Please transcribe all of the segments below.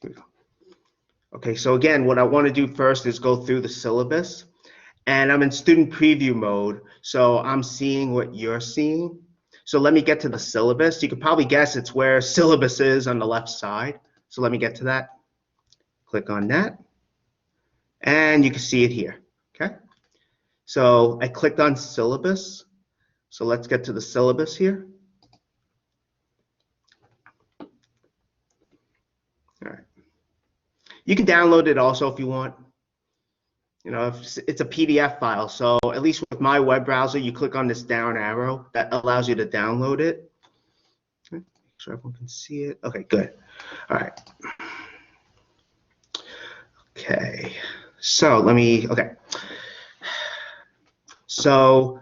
Here we go. Okay, so again, what I want to do first is go through the syllabus. And I'm in student preview mode, so I'm seeing what you're seeing. So let me get to the syllabus. You could probably guess it's where syllabus is on the left side. So let me get to that. Click on that. And you can see it here, okay? So I clicked on syllabus. So let's get to the syllabus here. All right. You can download it also if you want. You know, if it's a PDF file, so at least with my web browser, you click on this down arrow that allows you to download it. Okay, make sure everyone can see it. Okay, good. All right. Okay, so let me, okay. So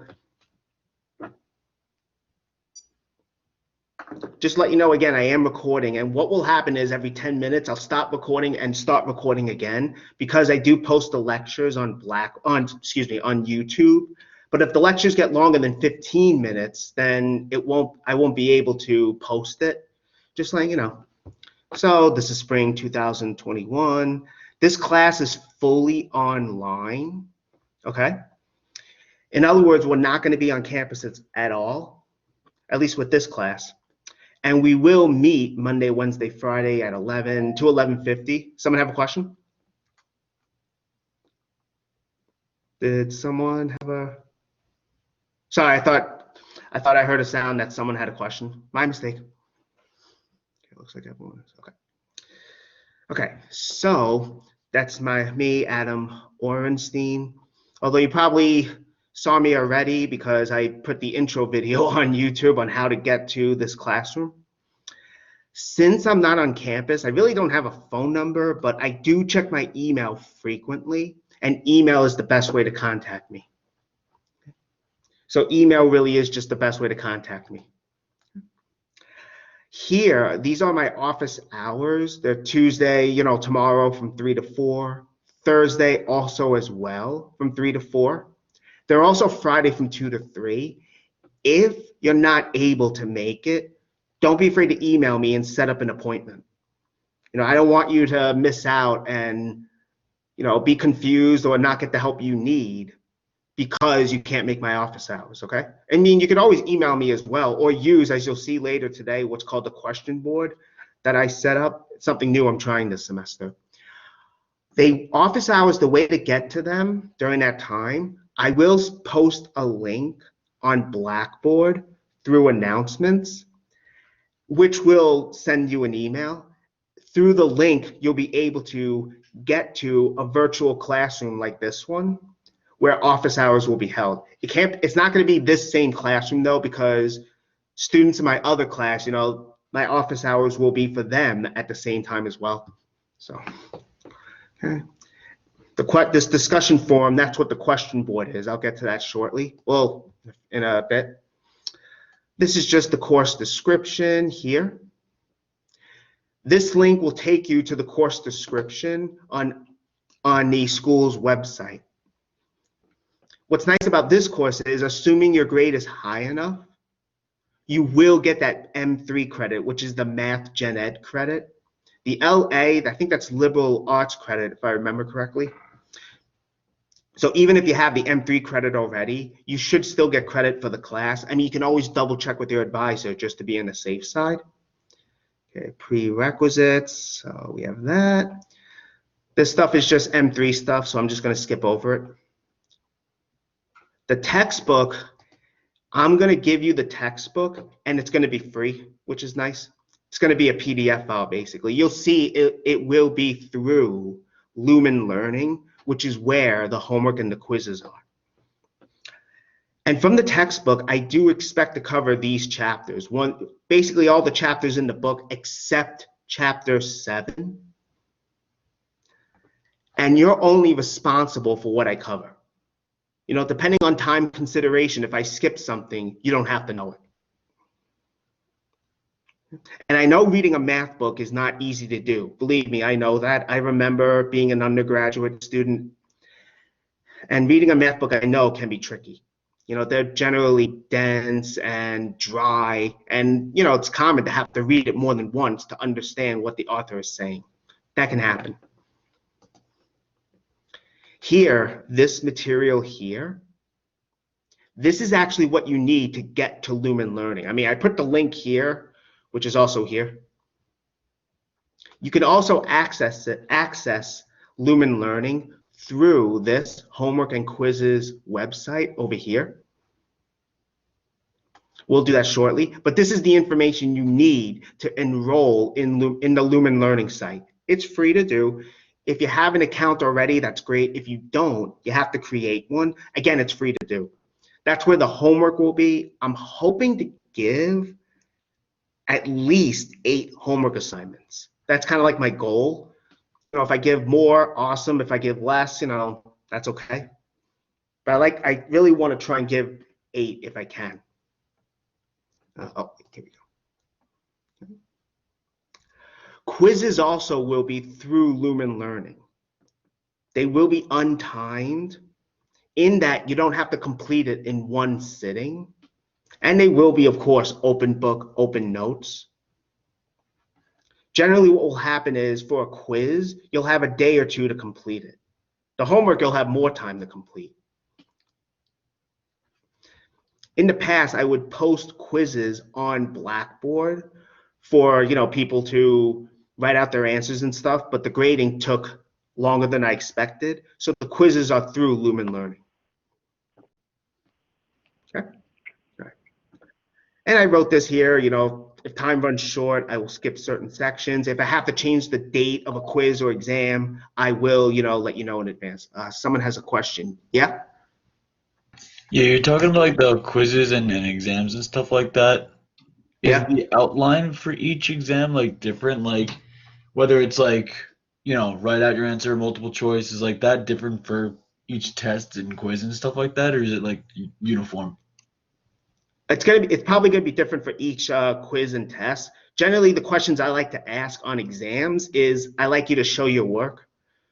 just let you know again, I am recording, and what will happen is every 10 minutes I'll stop recording and start recording again because I do post the lectures on YouTube. But if the lectures get longer than 15 minutes, then I won't be able to post it. Just letting you know. So this is spring 2021. This class is fully online. Okay. In other words, we're not going to be on campus at all, at least with this class. And we will meet Monday, Wednesday, Friday at 11 to 11:50. Someone have a question? Did someone have a? Sorry, I thought I heard a sound that someone had a question. My mistake. Okay, looks like everyone is okay. Okay, so that's me, Adam Orenstein. Although you probably saw me already because I put the intro video on YouTube on how to get to this classroom. Since I'm not on campus, I really don't have a phone number, but I do check my email frequently, and email is the best way to contact me. So email really is just the best way to contact me. Here, these are my office hours. They're Tuesday, tomorrow from 3 to 4. Thursday also as well from 3 to 4. They're also Friday from 2 to 3. If you're not able to make it, don't be afraid to email me and set up an appointment. I don't want you to miss out and, be confused or not get the help you need because you can't make my office hours, okay? I mean, you can always email me as well or use, as you'll see later today, what's called the question board that I set up. It's something new I'm trying this semester. The office hours, the way to get to them during that time, I will post a link on Blackboard through announcements, which will send you an email. Through the link, you'll be able to get to a virtual classroom like this one, where office hours will be held. It's not going to be this same classroom though, because students in my other class, my office hours will be for them at the same time as well. So, okay. This discussion forum, that's what the question board is. I'll get to that shortly. Well, in a bit. This is just the course description here. This link will take you to the course description on the school's website. What's nice about this course is, assuming your grade is high enough, you will get that M3 credit, which is the Math Gen Ed credit. The LA, I think that's liberal arts credit, if I remember correctly. So even if you have the M3 credit already, you should still get credit for the class. I mean, you can always double check with your advisor just to be on the safe side. Okay, prerequisites, so we have that. This stuff is just M3 stuff, so I'm just going to skip over it. The textbook, I'm going to give you the textbook, and it's going to be free, which is nice. It's going to be a PDF file, basically. You'll see it will be through Lumen Learning, which is where the homework and the quizzes are. And from the textbook, I do expect to cover these chapters. Basically all the chapters in the book except chapter 7. And you're only responsible for what I cover. Depending on time consideration, if I skip something, you don't have to know it. And I know reading a math book is not easy to do. Believe me, I know that. I remember being an undergraduate student, and reading a math book I know can be tricky. They're generally dense and dry, and it's common to have to read it more than once to understand what the author is saying. That can happen. Here, this material here, this is actually what you need to get to Lumen Learning. I mean, I put the link here, which is also here. You can also access Lumen Learning through this homework and quizzes website over here. We'll do that shortly, but this is the information you need to enroll in the Lumen Learning site. It's free to do. If you have an account already, that's great. If you don't, you have to create one. Again, it's free to do. That's where the homework will be. I'm hoping to give at least 8 homework assignments. That's kind of like my goal. You know, if I give more, awesome. If I give less, you know, that's okay. But I really want to try and give 8 if I can. Oh, here we go. Quizzes also will be through Lumen Learning. They will be untimed in that you don't have to complete it in one sitting. And they will be, of course, open book, open notes. Generally, what will happen is for a quiz, you'll have a day or 2 to complete it. The homework, you'll have more time to complete. In the past, I would post quizzes on Blackboard for, you know, people to write out their answers and stuff, but the grading took longer than I expected. So the quizzes are through Lumen Learning. Okay. All right. And I wrote this here, you know, if time runs short, I will skip certain sections. If I have to change the date of a quiz or exam, I will, you know, let you know in advance. Someone has a question. Yeah? Yeah, you're talking about like the quizzes and exams and stuff like that. Is Yeah. the outline for each exam like different? Like whether it's like, write out your answer, multiple choice, is like that different for each test and quiz and stuff like that, or is it like uniform? It's probably gonna be different for each quiz and test. Generally, the questions I like to ask on exams is I like you to show your work.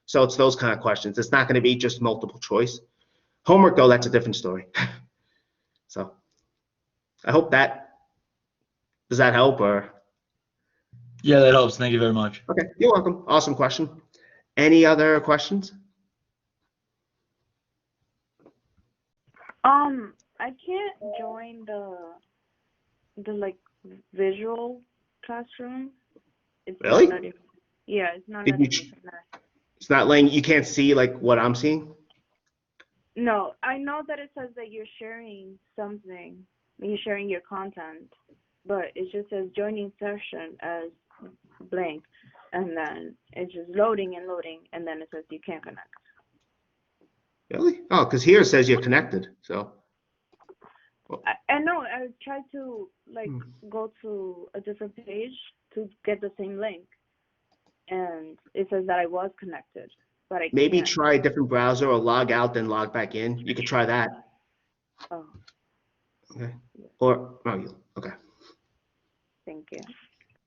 So it's those kind of questions. It's not gonna be just multiple choice. Homework though, that's a different story. So I hope does that help or Yeah, that helps. Thank you very much. okay, you're welcome. Awesome question. Any other questions? I can't join the like visual classroom. It's Really? not letting. Yeah, it's not Did you? letting me connect. It's not letting you can't see like what I'm seeing. No, I know that it says that you're sharing something, you're sharing your content, but it just says joining session as blank, and then it's just loading and loading, and then it says you can't connect. Really? Oh, because here it says you're connected. So. I know. I tried to go to a different page to get the same link, and it says that I was connected, but I Maybe can't. try a different browser or log out, then log back in. You could try that. Oh, Okay. Or, okay. thank you.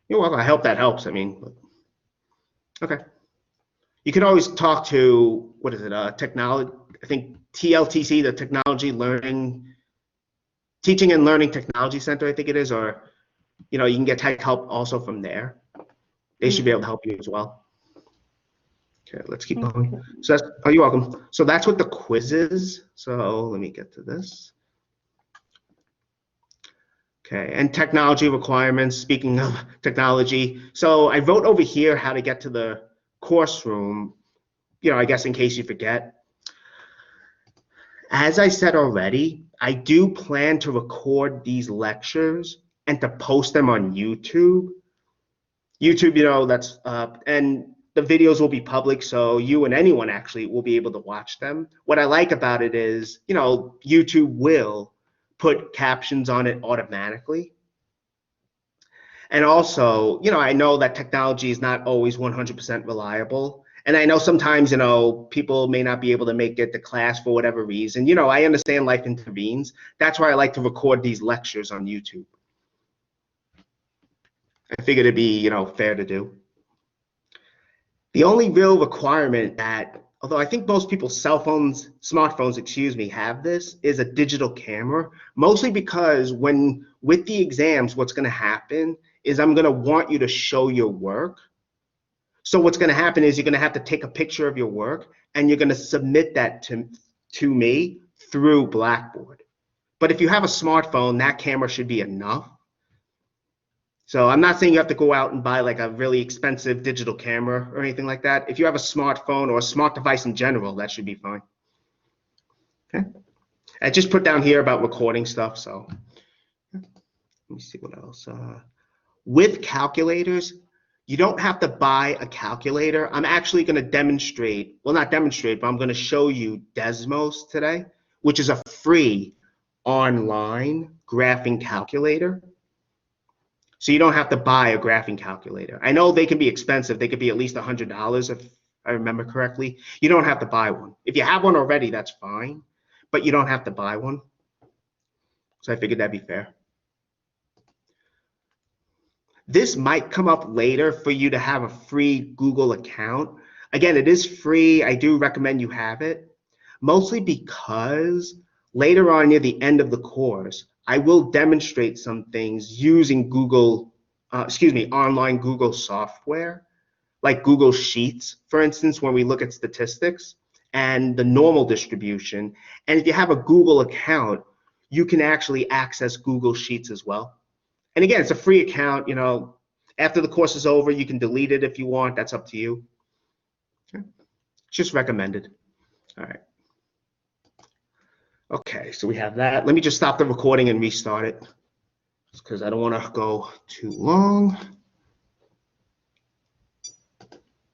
You're welcome. I hope that helps. I mean, okay. You can always talk to, what is it, technology, I think TLTC, the Teaching and Learning Technology Center, I think it is, or, you can get tech help also from there. They should be able to help you as well. Okay, let's keep going. So you're welcome. So that's what the quiz is. So let me get to this. Okay, and technology requirements, speaking of technology. So I wrote over here how to get to the course room, I guess in case you forget. As I said already, I do plan to record these lectures and to post them on YouTube. YouTube, that's, and the videos will be public, so you and anyone actually will be able to watch them. What I like about it is, YouTube will put captions on it automatically. And also, I know that technology is not always 100% reliable. And I know sometimes, people may not be able to make it to class for whatever reason. I understand life intervenes. That's why I like to record these lectures on YouTube. I figured it'd be, fair to do. The only real requirement that, although I think most people's smartphones, have this, is a digital camera, mostly because with the exams, what's going to happen is I'm going to want you to show your work. So what's going to happen is you're going to have to take a picture of your work and you're going to submit that to me through Blackboard. But if you have a smartphone, that camera should be enough. So I'm not saying you have to go out and buy like a really expensive digital camera or anything like that. If you have a smartphone or a smart device in general, that should be fine. Okay. I just put down here about recording stuff. So let me see what else. With calculators, you don't have to buy a calculator. I'm actually going to demonstrate, well, not demonstrate, but I'm going to show you Desmos today, which is a free online graphing calculator. So you don't have to buy a graphing calculator. I know they can be expensive. They could be at least $100 if I remember correctly. You don't have to buy one. If you have one already, that's fine, but you don't have to buy one. So I figured that'd be fair. This might come up later for you to have a free Google account. Again, it is free. I do recommend you have it, mostly because later on near the end of the course, I will demonstrate some things using online Google software, like Google Sheets, for instance, when we look at statistics and the normal distribution. And if you have a Google account, you can actually access Google Sheets as well. And again, it's a free account. You know, after the course is over, you can delete it if you want. That's up to you. Okay. It's just recommended. All right. Okay, so we have that. Let me just stop the recording and restart it because I don't want to go too long.